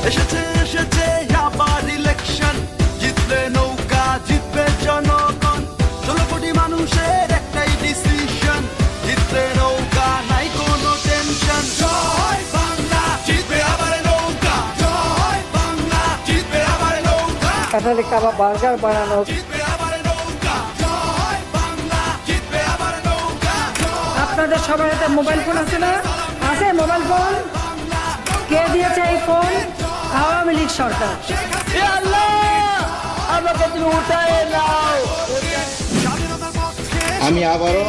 এসেছে এসেছে আবার ইলেকশন, জিতলে নৌকা জিতবে জনগণ। 16 কোটি মানুষের একটাই ডিসিশন, জিতলে নৌকা নাই কোনো টেনশন। জয় বাংলা, জিতবে আবার নৌকা। জয় বাংলা, জিতবে আবার নৌকা। কাঁঠালি কাবাব বার্গার বানানো, জিতবে আবার নৌকা। জয় বাংলা, জিতবে আবার নৌকা। আপনাদের সবার হাতে মোবাইল ফোন আছে না? আছে মোবাইল ফোন? কে দিয়েছে এই ফোন? আওয়ামী লীগ সরকার। আমাকে তুমি উঠায় নাও। স্বাধীনতার পক্ষে আমি আবারও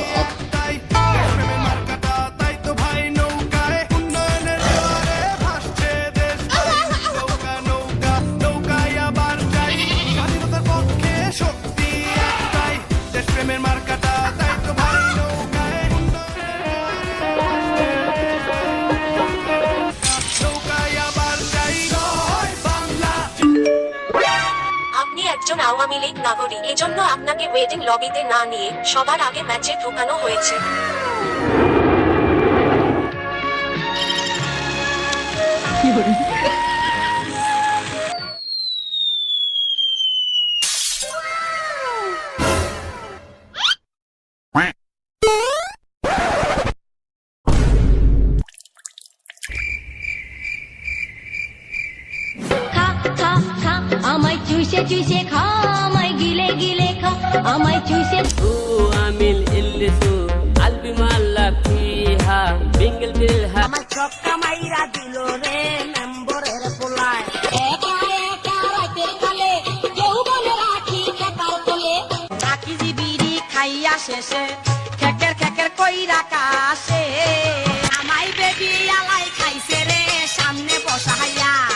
মার্কাটা, তাই তো ভাই নৌকায় উন্নয়নের জোয়ারে ভাসছে দেশ। নৌকা নৌকা নৌকায় আবার যাই, স্বাধীনতার পক্ষে শক্তি একটাই, দেশপ্রেমের মার্কাটা, তাই তো ভাই নৌকায় নৌকায় আবার যাই। জয় বাংলা। আপনি একজন আওয়ামী লীগ নাগরিক, এজন্য আপনাকে ওয়েটিং লবিতে না নিয়ে সবার আগে ম্যাচে ঢোকানো হয়েছে। খা খা খা আমায় চুষে চুষে খা, আমায় গিলে গিলে খা, আমায় চুষে। আমিল ইল্লিসু আলবি মাল্লা ফিহা বিঙ্গল বিলহা। আমার ছক্কা মাইরা দিল রে মেম্বরের পোলায়। একা একা রাতের কালে কেউ বলে রাখি খেতার তোলে। বাকি বিড়ি খাইয়া শেষে খেকের খেকের কইরা কাশে।